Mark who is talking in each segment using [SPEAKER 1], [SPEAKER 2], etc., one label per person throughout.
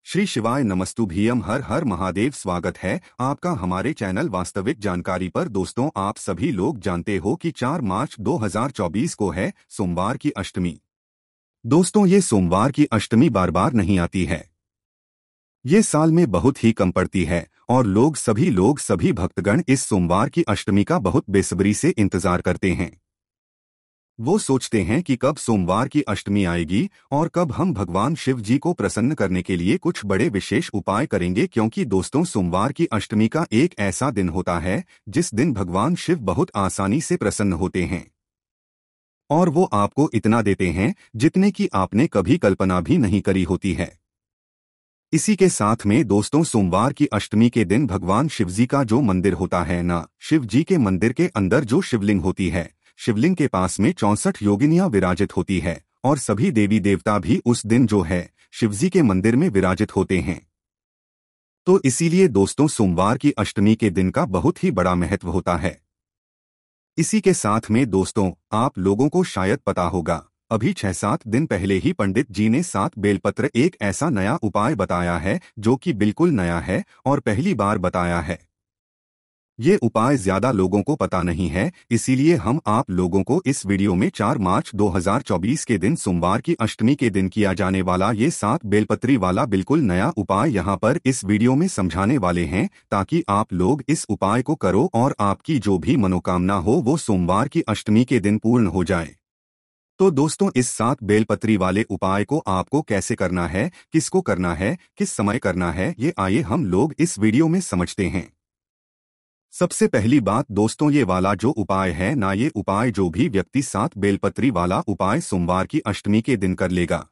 [SPEAKER 1] श्री शिवाय नमस्तुभ्यम। हर हर महादेव। स्वागत है आपका हमारे चैनल वास्तविक जानकारी पर। दोस्तों, आप सभी लोग जानते हो कि 4 मार्च 2024 को है सोमवार की अष्टमी। दोस्तों, ये सोमवार की अष्टमी बार बार नहीं आती है, ये साल में बहुत ही कम पड़ती है और सभी भक्तगण इस सोमवार की अष्टमी का बहुत बेसब्री से इंतजार करते हैं। वो सोचते हैं कि कब सोमवार की अष्टमी आएगी और कब हम भगवान शिव जी को प्रसन्न करने के लिए कुछ बड़े विशेष उपाय करेंगे, क्योंकि दोस्तों, सोमवार की अष्टमी का एक ऐसा दिन होता है जिस दिन भगवान शिव बहुत आसानी से प्रसन्न होते हैं और वो आपको इतना देते हैं जितने की आपने कभी कल्पना भी नहीं करी होती है। इसी के साथ में दोस्तों, सोमवार की अष्टमी के दिन भगवान शिव जी का जो मंदिर होता है ना, शिव जी के मंदिर के अंदर जो शिवलिंग होती है, शिवलिंग के पास में 64 योगिनियां विराजित होती है और सभी देवी देवता भी उस दिन जो है शिवजी के मंदिर में विराजित होते हैं। तो इसीलिए दोस्तों, सोमवार की अष्टमी के दिन का बहुत ही बड़ा महत्व होता है। इसी के साथ में दोस्तों, आप लोगों को शायद पता होगा, अभी 6-7 दिन पहले ही पंडित जी ने 7 बेलपत्र एक ऐसा नया उपाय बताया है जो कि बिल्कुल नया है और पहली बार बताया है। ये उपाय ज्यादा लोगों को पता नहीं है, इसीलिए हम आप लोगों को इस वीडियो में 4 मार्च 2024 के दिन सोमवार की अष्टमी के दिन किया जाने वाला ये 7 बेलपत्री वाला बिल्कुल नया उपाय यहाँ पर इस वीडियो में समझाने वाले हैं, ताकि आप लोग इस उपाय को करो और आपकी जो भी मनोकामना हो वो सोमवार की अष्टमी के दिन पूर्ण हो जाए। तो दोस्तों, इस 7 बेलपत्री वाले उपाय को आपको कैसे करना है, किसको करना है, किस समय करना है, ये आइए हम लोग इस वीडियो में समझते हैं। सबसे पहली बात दोस्तों, ये वाला जो उपाय है ना, ये उपाय जो भी व्यक्ति 7 बेलपत्री वाला उपाय सोमवार की अष्टमी के दिन कर लेगा,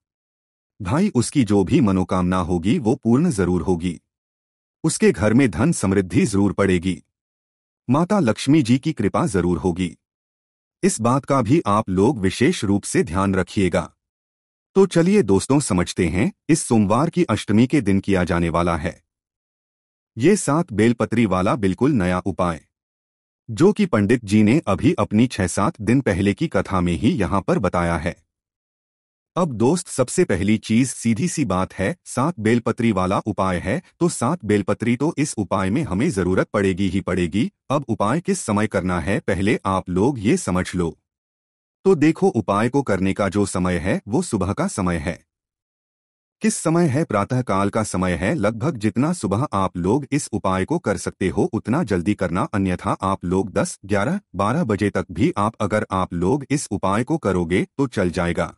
[SPEAKER 1] भाई उसकी जो भी मनोकामना होगी वो पूर्ण जरूर होगी। उसके घर में धन समृद्धि जरूर पड़ेगी, माता लक्ष्मी जी की कृपा जरूर होगी। इस बात का भी आप लोग विशेष रूप से ध्यान रखिएगा। तो चलिए दोस्तों, समझते हैं इस सोमवार की अष्टमी के दिन किया जाने वाला है ये 7 बेलपत्री वाला बिल्कुल नया उपाय, जो कि पंडित जी ने अभी अपनी 6-7 दिन पहले की कथा में ही यहाँ पर बताया है। अब दोस्त, सबसे पहली चीज सीधी सी बात है, 7 बेलपत्री वाला उपाय है तो 7 बेलपत्री तो इस उपाय में हमें जरूरत पड़ेगी ही पड़ेगी। अब उपाय किस समय करना है पहले आप लोग ये समझ लो। तो देखो, उपाय को करने का जो समय है वो सुबह का समय है। किस समय है? प्रातः काल का समय है। लगभग जितना सुबह आप लोग इस उपाय को कर सकते हो उतना जल्दी करना, अन्यथा आप लोग 10, 11, 12 बजे तक भी अगर आप लोग इस उपाय को करोगे तो चल जाएगा।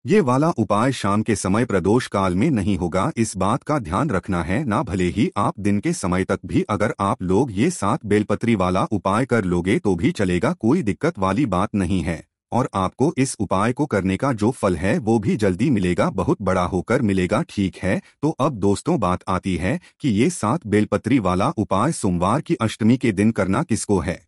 [SPEAKER 1] ये वाला उपाय शाम के समय प्रदोष काल में नहीं होगा, इस बात का ध्यान रखना है ना। भले ही आप दिन के समय तक भी अगर आप लोग ये 7 बेलपत्री वाला उपाय कर लोगे तो भी चलेगा, कोई दिक्कत वाली बात नहीं है। और आपको इस उपाय को करने का जो फल है वो भी जल्दी मिलेगा, बहुत बड़ा होकर मिलेगा। ठीक है, तो अब दोस्तों बात आती है कि ये 7 बेलपत्री वाला उपाय सोमवार की अष्टमी के दिन करना किसको है।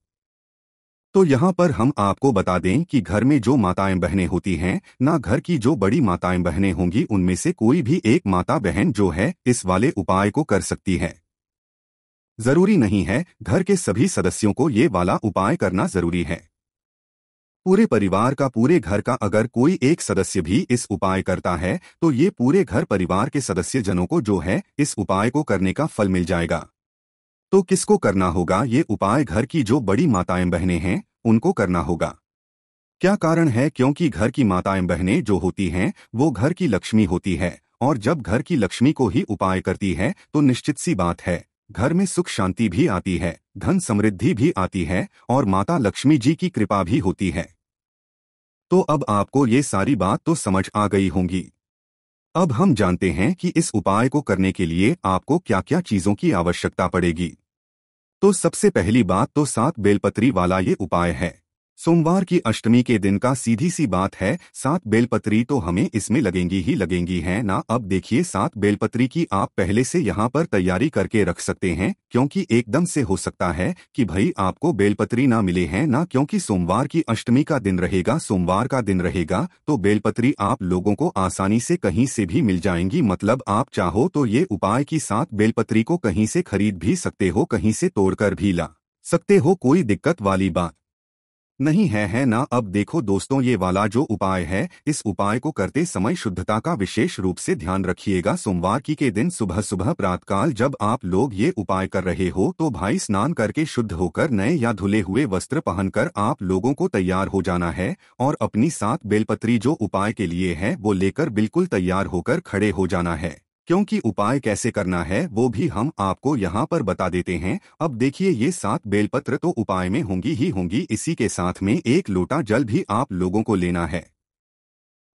[SPEAKER 1] तो यहाँ पर हम आपको बता दें कि घर में जो माताएं बहनें होती हैं ना, घर की जो बड़ी माताएं बहनें होंगी उनमें से कोई भी एक माता बहन जो है इस वाले उपाय को कर सकती है। जरूरी नहीं है घर के सभी सदस्यों को ये वाला उपाय करना जरूरी है। पूरे परिवार का, पूरे घर का अगर कोई एक सदस्य भी इस उपाय करता है तो ये पूरे घर परिवार के सदस्य जनों को जो है इस उपाय को करने का फल मिल जाएगा। तो किसको करना होगा ये उपाय? घर की जो बड़ी माताएं बहनें हैं उनको करना होगा। क्या कारण है? क्योंकि घर की माताएं बहनें जो होती हैं वो घर की लक्ष्मी होती है और जब घर की लक्ष्मी को ही उपाय करती है तो निश्चित सी बात है घर में सुख शांति भी आती है, धन समृद्धि भी आती है और माता लक्ष्मी जी की कृपा भी होती है। तो अब आपको ये सारी बात तो समझ आ गई होंगी। अब हम जानते हैं कि इस उपाय को करने के लिए आपको क्या क्या चीजों की आवश्यकता पड़ेगी। तो सबसे पहली बात तो 7 बेलपत्री वाला ये उपाय है सोमवार की अष्टमी के दिन का। सीधी सी बात है, 7 बेलपत्री तो हमें इसमें लगेंगी ही लगेंगी है ना। अब देखिए, 7 बेलपत्री की आप पहले से यहाँ पर तैयारी करके रख सकते हैं, क्योंकि एकदम से हो सकता है कि भाई आपको बेलपत्री ना मिले हैं ना, क्योंकि सोमवार की अष्टमी का दिन रहेगा, सोमवार का दिन रहेगा तो बेलपत्री आप लोगों को आसानी से कहीं से भी मिल जाएंगी। मतलब आप चाहो तो ये उपाय की 7 बेलपत्री को कहीं से खरीद भी सकते हो, कहीं से तोड़कर भी ला सकते हो, कोई दिक्कत वाली बात नहीं है ना। अब देखो दोस्तों, ये वाला जो उपाय है, इस उपाय को करते समय शुद्धता का विशेष रूप से ध्यान रखिएगा। सोमवार की के दिन सुबह सुबह प्रातःकाल जब आप लोग ये उपाय कर रहे हो तो भाई स्नान करके शुद्ध होकर नए या धुले हुए वस्त्र पहनकर आप लोगों को तैयार हो जाना है और अपनी 7 बेलपत्री जो उपाय के लिए है वो लेकर बिल्कुल तैयार होकर खड़े हो जाना है। क्योंकि उपाय कैसे करना है वो भी हम आपको यहाँ पर बता देते हैं। अब देखिए, ये 7 बेलपत्र तो उपाय में होंगी ही होंगी, इसी के साथ में 1 लोटा जल भी आप लोगों को लेना है।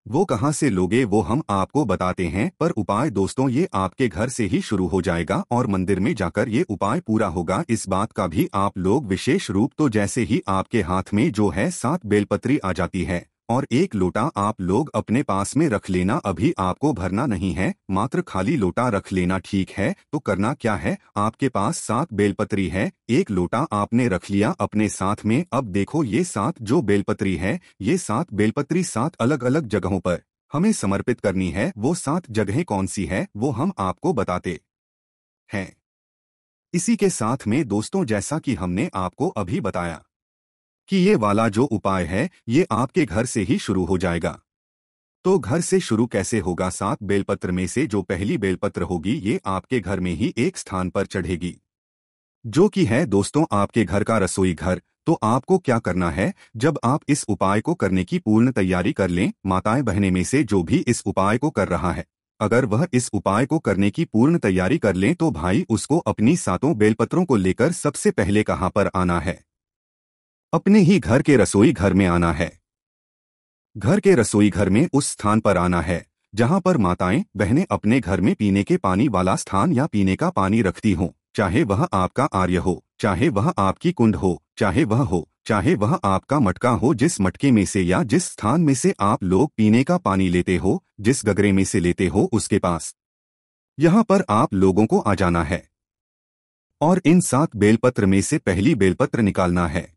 [SPEAKER 1] वो कहाँ से लोगे वो हम आपको बताते हैं, पर उपाय दोस्तों ये आपके घर से ही शुरू हो जाएगा और मंदिर में जाकर ये उपाय पूरा होगा। इस बात का भी आप लोग विशेष रूप तो जैसे ही आपके हाथ में जो है 7 बेलपत्री आ जाती है और 1 लोटा आप लोग अपने पास में रख लेना। अभी आपको भरना नहीं है, मात्र खाली लोटा रख लेना, ठीक है। तो करना क्या है, आपके पास 7 बेलपत्री है, 1 लोटा आपने रख लिया अपने साथ में। अब देखो, ये 7 जो बेलपत्री है, ये 7 बेलपत्री 7 अलग अलग जगहों पर हमें समर्पित करनी है। वो 7 जगहें कौन सी है वो हम आपको बताते हैं। इसी के साथ में दोस्तों, जैसा कि हमने आपको अभी बताया कि ये वाला जो उपाय है ये आपके घर से ही शुरू हो जाएगा। तो घर से शुरू कैसे होगा, 7 बेलपत्र में से जो पहली बेलपत्र होगी ये आपके घर में ही एक स्थान पर चढ़ेगी, जो कि है दोस्तों आपके घर का रसोई घर। तो आपको क्या करना है, जब आप इस उपाय को करने की पूर्ण तैयारी कर लें, माताएं बहनें में से जो भी इस उपाय को कर रहा है, अगर वह इस उपाय को करने की पूर्ण तैयारी कर लें तो भाई उसको अपनी 7 बेलपत्रों को लेकर सबसे पहले कहाँ पर आना है, अपने ही घर के रसोई घर में आना है। घर के रसोई घर में उस स्थान पर आना है जहां पर माताएं बहनें अपने घर में पीने के पानी वाला स्थान या पीने का पानी रखती हों, चाहे वह आपका आर्य हो, चाहे वह आपकी कुंड हो, चाहे वह आपका मटका हो, जिस मटके में से या जिस स्थान में से आप लोग पीने का पानी लेते हो, जिस गगरे में से लेते हो, उसके पास यहाँ पर आप लोगों को आ जाना है और इन 7 बेलपत्र में से पहली बेलपत्र निकालना है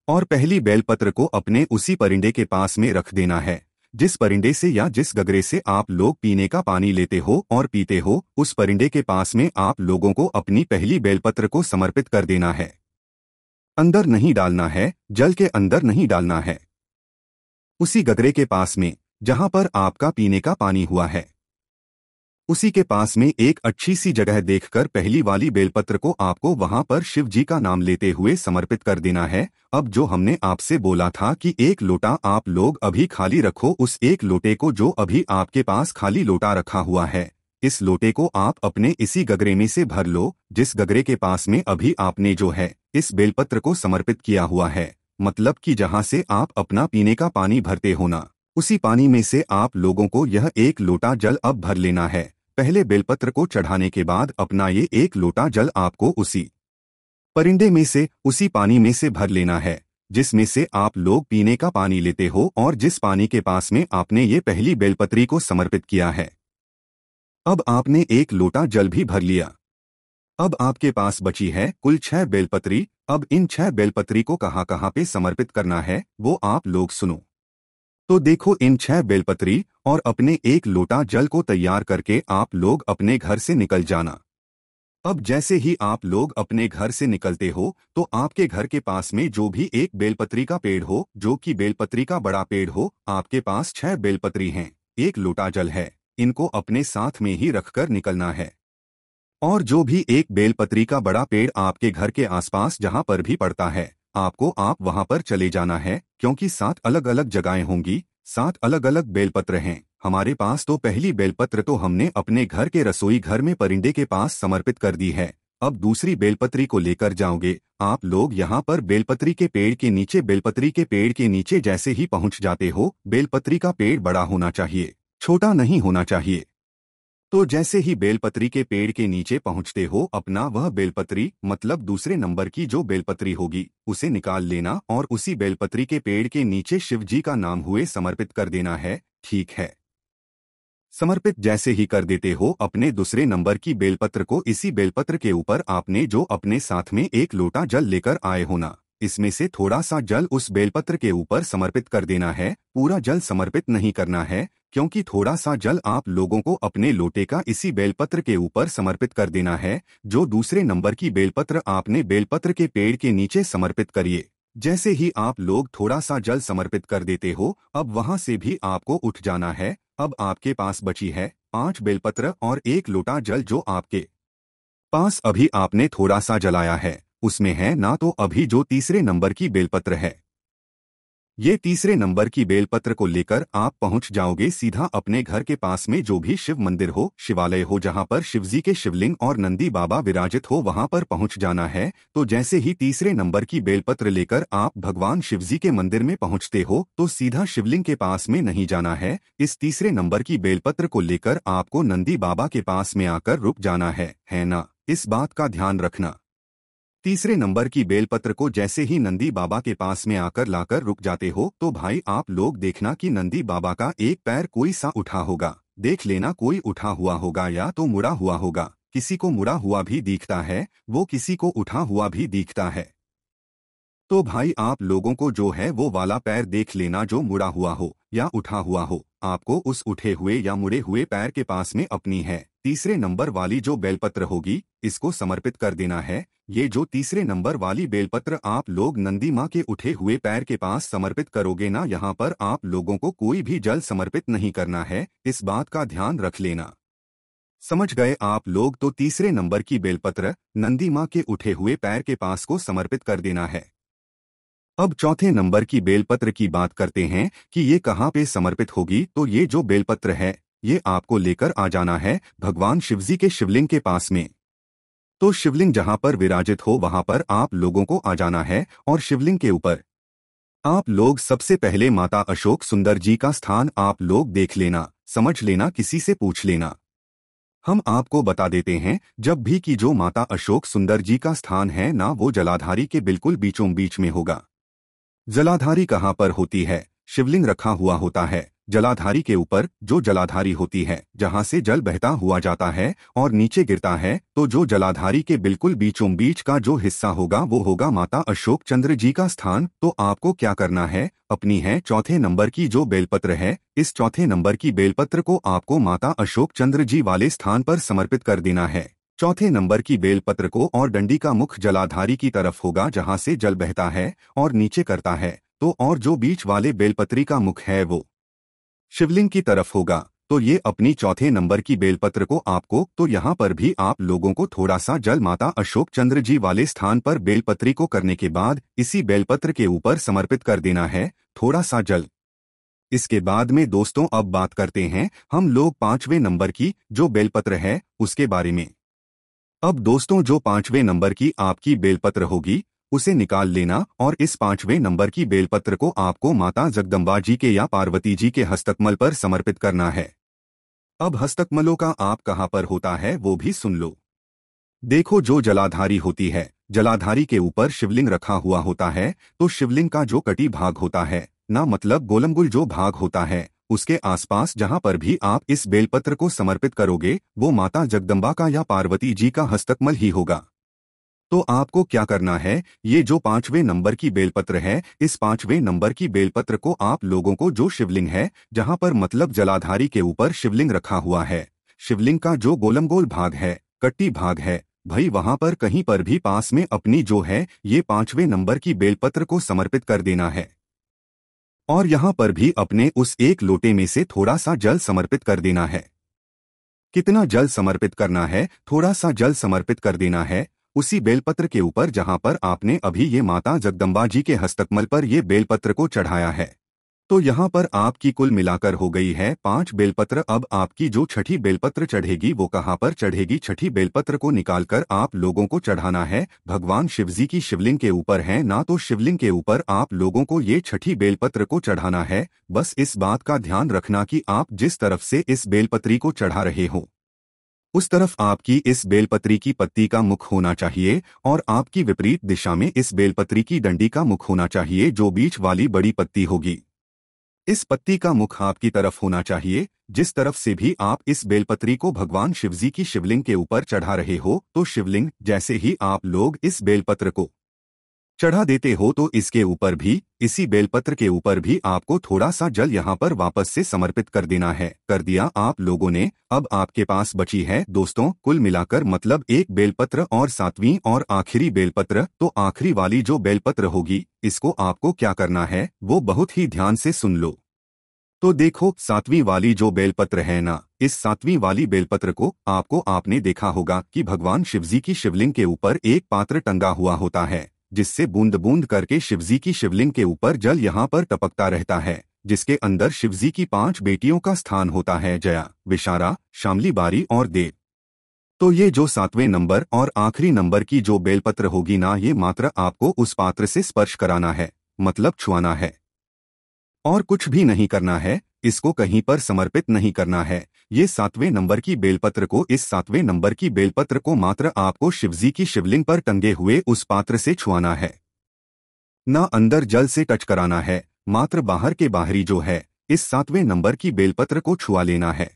[SPEAKER 1] और पहली बेलपत्र को अपने उसी परिंदे के पास में रख देना है जिस परिंदे से या जिस गगरे से आप लोग पीने का पानी लेते हो और पीते हो। उस परिंदे के पास में आप लोगों को अपनी पहली बेलपत्र को समर्पित कर देना है। अंदर नहीं डालना है, जल के अंदर नहीं डालना है, उसी गगरे के पास में जहां पर आपका पीने का पानी हुआ है, उसी के पास में एक अच्छी सी जगह देखकर पहली वाली बेलपत्र को आपको वहां पर शिव जी का नाम लेते हुए समर्पित कर देना है। अब जो हमने आपसे बोला था कि 1 लोटा आप लोग अभी खाली रखो, उस 1 लोटे को जो अभी आपके पास खाली लोटा रखा हुआ है, इस लोटे को आप अपने इसी गगरे में से भर लो, जिस गगरे के पास में अभी आपने जो है इस बेलपत्र को समर्पित किया हुआ है। मतलब कि जहां से आप अपना पीने का पानी भरते हो ना, उसी पानी में से आप लोगों को यह 1 लोटा जल अब भर लेना है। पहले बेलपत्र को चढ़ाने के बाद अपना ये 1 लोटा जल आपको उसी परिंदे में से, उसी पानी में से भर लेना है जिसमें से आप लोग पीने का पानी लेते हो और जिस पानी के पास में आपने ये पहली बेलपत्री को समर्पित किया है। अब आपने 1 लोटा जल भी भर लिया। अब आपके पास बची है कुल 6 बेलपत्री। अब इन 6 बेलपत्री को कहाँ पे समर्पित करना है वो आप लोग सुनो। तो देखो, इन 6 बेलपत्री और अपने 1 लोटा जल को तैयार करके आप लोग अपने घर से निकल जाना। अब जैसे ही आप लोग अपने घर से निकलते हो तो आपके घर के पास में जो भी एक बेलपत्री का पेड़ हो, जो कि बेलपत्री का बड़ा पेड़ हो, आपके पास 6 बेलपत्री हैं, 1 लोटा जल है, इनको अपने साथ में ही रखकर निकलना है। और जो भी एक बेलपत्री का बड़ा पेड़ आपके घर के आसपास जहां पर भी पड़ता है, आपको आप वहां पर चले जाना है, क्योंकि 7 अलग अलग जगहें होंगी, 7 अलग अलग बेलपत्र हैं। हमारे पास तो पहली बेलपत्र तो हमने अपने घर के रसोई घर में परिंदे के पास समर्पित कर दी है। अब दूसरी बेलपत्री को लेकर जाओगे आप लोग यहाँ पर बेलपत्री के पेड़ के नीचे। बेलपत्री के पेड़ के नीचे जैसे ही पहुँच जाते हो, बेलपत्री का पेड़ बड़ा होना चाहिए, छोटा नहीं होना चाहिए। तो जैसे ही बेलपत्री के पेड़ के नीचे पहुंचते हो, अपना वह बेलपत्री मतलब दूसरे नंबर की जो बेलपत्री होगी उसे निकाल लेना और उसी बेलपत्री के पेड़ के नीचे शिव जी का नाम हुए समर्पित कर देना है। ठीक है, समर्पित जैसे ही कर देते हो, अपने दूसरे नंबर की बेलपत्र को इसी बेलपत्र के ऊपर आपने जो अपने साथ में 1 लोटा जल लेकर आए हो ना, इसमें से थोड़ा सा जल उस बेलपत्र के ऊपर समर्पित कर देना है। पूरा जल समर्पित नहीं करना है, क्योंकि थोड़ा सा जल आप लोगों को अपने लोटे का इसी बेलपत्र के ऊपर समर्पित कर देना है। जो दूसरे नंबर की बेलपत्र आपने बेलपत्र के पेड़ के नीचे समर्पित करिए, जैसे ही आप लोग थोड़ा सा जल समर्पित कर देते हो, अब वहां से भी आपको उठ जाना है। अब आपके पास बची है 5 बेलपत्र और 1 लोटा जल जो आपके पास अभी आपने थोड़ा सा जलाया है, उसमें है ना। तो अभी जो तीसरे नंबर की बेलपत्र है, ये तीसरे नंबर की बेलपत्र को लेकर आप पहुंच जाओगे सीधा अपने घर के पास में जो भी शिव मंदिर हो, शिवालय हो, जहां पर शिवजी के शिवलिंग और नंदी बाबा विराजित हो, वहां पर पहुंच जाना है। तो जैसे ही तीसरे नंबर की बेलपत्र लेकर आप भगवान शिवजी के मंदिर में पहुंचते हो, तो सीधा शिवलिंग के पास में नहीं जाना है। इस तीसरे नंबर की बेलपत्र को लेकर आपको नंदी बाबा के पास में आकर रुक जाना है ना। इस बात का ध्यान रखना। तीसरे नंबर की बेलपत्र को जैसे ही नंदी बाबा के पास में आकर लाकर रुक जाते हो, तो भाई आप लोग देखना कि नंदी बाबा का एक पैर कोई सा उठा होगा। देख लेना कोई उठा हुआ होगा या तो मुड़ा हुआ होगा। किसी को मुड़ा हुआ भी दिखता है, वो किसी को उठा हुआ भी दिखता है। तो भाई आप लोगों को जो है वो वाला पैर देख लेना जो मुड़ा हुआ हो या उठा हुआ हो। आपको उस उठे हुए या मुड़े हुए पैर के पास में अपनी है तीसरे नंबर वाली जो बेलपत्र होगी, इसको समर्पित कर देना है। ये जो तीसरे नंबर वाली बेलपत्र आप लोग नंदी माँ के उठे हुए पैर के पास समर्पित करोगे ना, यहाँ पर आप लोगों को कोई भी जल समर्पित नहीं करना है। इस बात का ध्यान रख लेना। समझ गए आप लोग? तो तीसरे नंबर की बेलपत्र नंदी माँ के उठे हुए पैर के पास को समर्पित कर देना है। अब चौथे नंबर की बेलपत्र की बात करते हैं कि ये कहाँ पे समर्पित होगी। तो ये जो बेलपत्र है, ये आपको लेकर आ जाना है भगवान शिवजी के शिवलिंग के पास में। तो शिवलिंग जहां पर विराजित हो वहां पर आप लोगों को आ जाना है और शिवलिंग के ऊपर आप लोग सबसे पहले माता अशोक सुंदर जी का स्थान आप लोग देख लेना, समझ लेना, किसी से पूछ लेना। हम आपको बता देते हैं, जब भी कि जो माता अशोक सुंदर जी का स्थान है ना, वो जलाधारी के बिल्कुल बीचों बीच में होगा। जलाधारी कहाँ पर होती है? शिवलिंग रखा हुआ होता है जलाधारी के ऊपर। जो जलाधारी होती है जहाँ से जल बहता हुआ जाता है और नीचे गिरता है, तो जो जलाधारी के बिल्कुल बीचों बीच का जो हिस्सा होगा वो होगा माता अशोक चंद्र जी का स्थान। तो आपको क्या करना है, अपनी है चौथे नंबर की जो बेलपत्र है, इस चौथे नंबर की बेलपत्र को आपको माता अशोक चंद्र जी वाले स्थान पर समर्पित कर देना है। चौथे नंबर की बेलपत्र को और डंडी का मुख जलाधारी की तरफ होगा जहां से जल बहता है और नीचे करता है। तो और जो बीच वाले बेलपत्री का मुख है वो शिवलिंग की तरफ होगा। तो ये अपनी चौथे नंबर की बेलपत्र को आपको, तो यहाँ पर भी आप लोगों को थोड़ा सा जल माता अशोक चंद्र जी वाले स्थान पर बेलपत्री को करने के बाद इसी बेलपत्र के ऊपर समर्पित कर देना है थोड़ा सा जल। इसके बाद में दोस्तों अब बात करते हैं हम लोग पांचवें नंबर की जो बेलपत्र है उसके बारे में। अब दोस्तों जो पांचवें नंबर की आपकी बेलपत्र होगी उसे निकाल लेना और इस पांचवें नंबर की बेलपत्र को आपको माता जगदम्बा जी के या पार्वती जी के हस्तकमल पर समर्पित करना है। अब हस्तकमलों का आप कहाँ पर होता है वो भी सुन लो। देखो जो जलाधारी होती है, जलाधारी के ऊपर शिवलिंग रखा हुआ होता है, तो शिवलिंग का जो कटी भाग होता है ना, मतलब गोलमगुल जो भाग होता है, उसके आसपास जहां पर भी आप इस बेलपत्र को समर्पित करोगे वो माता जगदम्बा का या पार्वती जी का हस्तकमल ही होगा। तो आपको क्या करना है, ये जो पांचवें नंबर की बेलपत्र है, इस पांचवें नंबर की बेलपत्र को आप लोगों को जो शिवलिंग है जहां पर मतलब जलाधारी के ऊपर शिवलिंग रखा हुआ है, शिवलिंग का जो गोलमगोल भाग है, कट्टी भाग है, भाई वहां पर कहीं पर भी पास में अपनी जो है ये पांचवें नंबर की बेलपत्र को समर्पित कर देना है। और यहां पर भी अपने उस एक लोटे में से थोड़ा सा जल समर्पित कर देना है। कितना जल समर्पित करना है? थोड़ा सा जल समर्पित कर देना है उसी बेलपत्र के ऊपर जहां पर आपने अभी ये माता जगदम्बा जी के हस्तकमल पर ये बेलपत्र को चढ़ाया है। तो यहाँ पर आपकी कुल मिलाकर हो गई है 5 बेलपत्र। अब आपकी जो छठी बेलपत्र चढ़ेगी वो कहाँ पर चढ़ेगी? छठी बेलपत्र को निकालकर आप लोगों को चढ़ाना है भगवान शिवजी की शिवलिंग के ऊपर है ना, तो शिवलिंग के ऊपर आप लोगों को ये छठी बेलपत्र को चढ़ाना है। बस इस बात का ध्यान रखना कि आप जिस तरफ से इस बेलपत्री को चढ़ा रहे हो उस तरफ आपकी इस बेलपत्री की पत्ती का मुख होना चाहिए और आपकी विपरीत दिशा में इस बेलपत्री की डंडी का मुख होना चाहिए। जो बीच वाली बड़ी पत्ती होगी, इस पत्ती का मुख आपकी तरफ होना चाहिए। जिस तरफ से भी आप इस बेलपत्री को भगवान शिवजी की शिवलिंग के ऊपर चढ़ा रहे हो, तो शिवलिंग जैसे ही आप लोग इस बेलपत्र को चढ़ा देते हो तो इसके ऊपर भी, इसी बेलपत्र के ऊपर भी आपको थोड़ा सा जल यहाँ पर वापस से समर्पित कर देना है। कर दिया आप लोगों ने। अब आपके पास बची है दोस्तों कुल मिलाकर मतलब एक बेलपत्र और 7वीं और आखिरी बेलपत्र। तो आखिरी वाली जो बेलपत्र होगी इसको आपको क्या करना है वो बहुत ही ध्यान से सुन लो। तो देखो 7वीं वाली जो बेलपत्र है ना, इस 7वीं वाली बेलपत्र को आपने देखा होगा कि भगवान शिवजी की शिवलिंग के ऊपर एक पात्र टंगा हुआ होता है, जिससे बूंद बूंद करके शिवजी की शिवलिंग के ऊपर जल यहाँ पर टपकता रहता है, जिसके अंदर शिवजी की 5 बेटियों का स्थान होता है, जया, विशारा, शामली बारी और देव। तो ये जो 7वें नंबर और आखिरी नंबर की जो बेलपत्र होगी ना, ये मात्र आपको उस पात्र से स्पर्श कराना है, मतलब छुआना है और कुछ भी नहीं करना है। इसको कहीं पर समर्पित नहीं करना है। ये 7वें नंबर की बेलपत्र को, इस 7वें नंबर की बेलपत्र को मात्र आपको शिवजी की शिवलिंग पर टंगे हुए उस पात्र से छुआना है, ना अंदर जल से टच कराना है, मात्र बाहर के बाहरी जो है इस 7वें नंबर की बेलपत्र को छुआ लेना है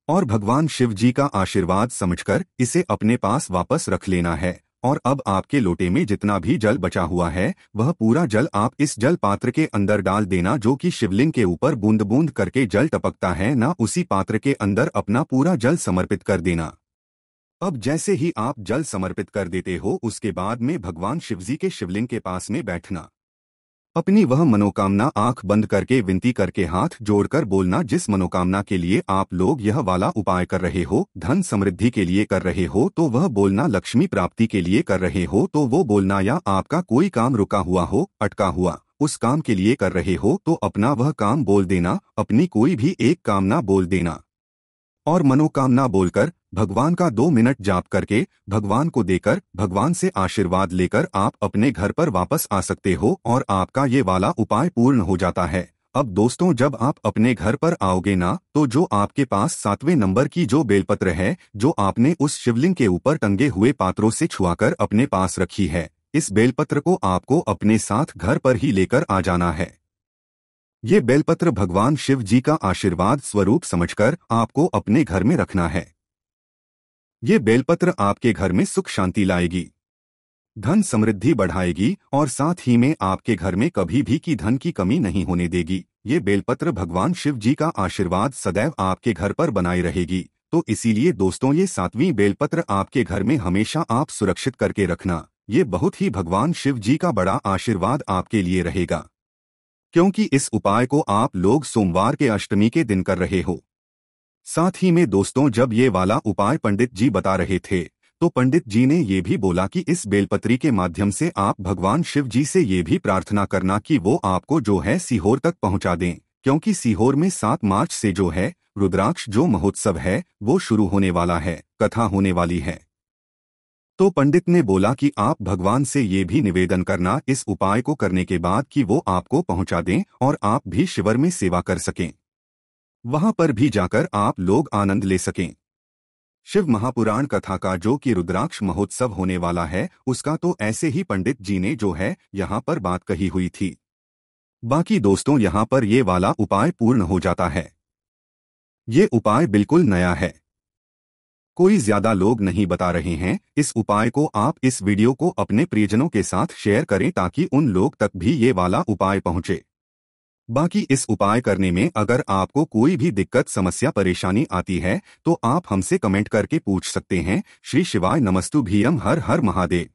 [SPEAKER 1] और भगवान शिव जी का आशीर्वाद समझकर इसे अपने पास वापस रख लेना है। और अब आपके लोटे में जितना भी जल बचा हुआ है वह पूरा जल आप इस जल पात्र के अंदर डाल देना, जो कि शिवलिंग के ऊपर बूंद बूंद करके जल टपकता है ना, उसी पात्र के अंदर अपना पूरा जल समर्पित कर देना। अब जैसे ही आप जल समर्पित कर देते हो उसके बाद में भगवान शिवजी के शिवलिंग के पास में बैठना, अपनी वह मनोकामना आंख बंद करके विनती करके हाथ जोड़कर बोलना, जिस मनोकामना के लिए आप लोग यह वाला उपाय कर रहे हो, धन समृद्धि के लिए कर रहे हो तो वह बोलना, लक्ष्मी प्राप्ति के लिए कर रहे हो तो वो बोलना, या आपका कोई काम रुका हुआ हो, अटका हुआ, उस काम के लिए कर रहे हो तो अपना वह काम बोल देना, अपनी कोई भी एक कामना बोल देना और मनोकामना बोलकर भगवान का 2 मिनट जाप करके भगवान को देकर भगवान से आशीर्वाद लेकर आप अपने घर पर वापस आ सकते हो और आपका ये वाला उपाय पूर्ण हो जाता है। अब दोस्तों जब आप अपने घर पर आओगे ना, तो जो आपके पास 7वें नंबर की जो बेलपत्र है जो आपने उस शिवलिंग के ऊपर टंगे हुए पात्रों से छुआकर अपने पास रखी है, इस बेलपत्र को आपको अपने साथ घर पर ही लेकर आ जाना है। ये बेलपत्र भगवान शिव जी का आशीर्वाद स्वरूप समझकर आपको अपने घर में रखना है। ये बेलपत्र आपके घर में सुख शांति लाएगी, धन समृद्धि बढ़ाएगी और साथ ही में आपके घर में कभी भी की धन की कमी नहीं होने देगी। ये बेलपत्र भगवान शिव जी का आशीर्वाद सदैव आपके घर पर बनाई रहेगी। तो इसीलिए दोस्तों ये 7वीं बेलपत्र आपके घर में हमेशा आप सुरक्षित करके रखना। ये बहुत ही भगवान शिव जी का बड़ा आशीर्वाद आपके लिए रहेगा, क्योंकि इस उपाय को आप लोग सोमवार के अष्टमी के दिन कर रहे हो। साथ ही में दोस्तों जब ये वाला उपाय पंडित जी बता रहे थे तो पंडित जी ने ये भी बोला कि इस बेलपत्री के माध्यम से आप भगवान शिव जी से ये भी प्रार्थना करना कि वो आपको जो है सीहोर तक पहुंचा दें, क्योंकि सीहोर में 7 मार्च से जो है रुद्राक्ष जो महोत्सव है वो शुरू होने वाला है, कथा होने वाली है। तो पंडित ने बोला कि आप भगवान से ये भी निवेदन करना इस उपाय को करने के बाद कि वो आपको पहुंचा दें और आप भी शिविर में सेवा कर सकें, वहां पर भी जाकर आप लोग आनंद ले सकें। शिव महापुराण कथा का जो कि रुद्राक्ष महोत्सव होने वाला है उसका तो ऐसे ही पंडित जी ने जो है यहाँ पर बात कही हुई थी। बाकी दोस्तों यहाँ पर ये वाला उपाय पूर्ण हो जाता है। ये उपाय बिल्कुल नया है, कोई ज्यादा लोग नहीं बता रहे हैं। इस उपाय को आप इस वीडियो को अपने प्रियजनों के साथ शेयर करें ताकि उन लोग तक भी ये वाला उपाय पहुंचे। बाकी इस उपाय करने में अगर आपको कोई भी दिक्कत समस्या परेशानी आती है तो आप हमसे कमेंट करके पूछ सकते हैं। श्री शिवाय नमस्तु भीयम, हर हर महादेव।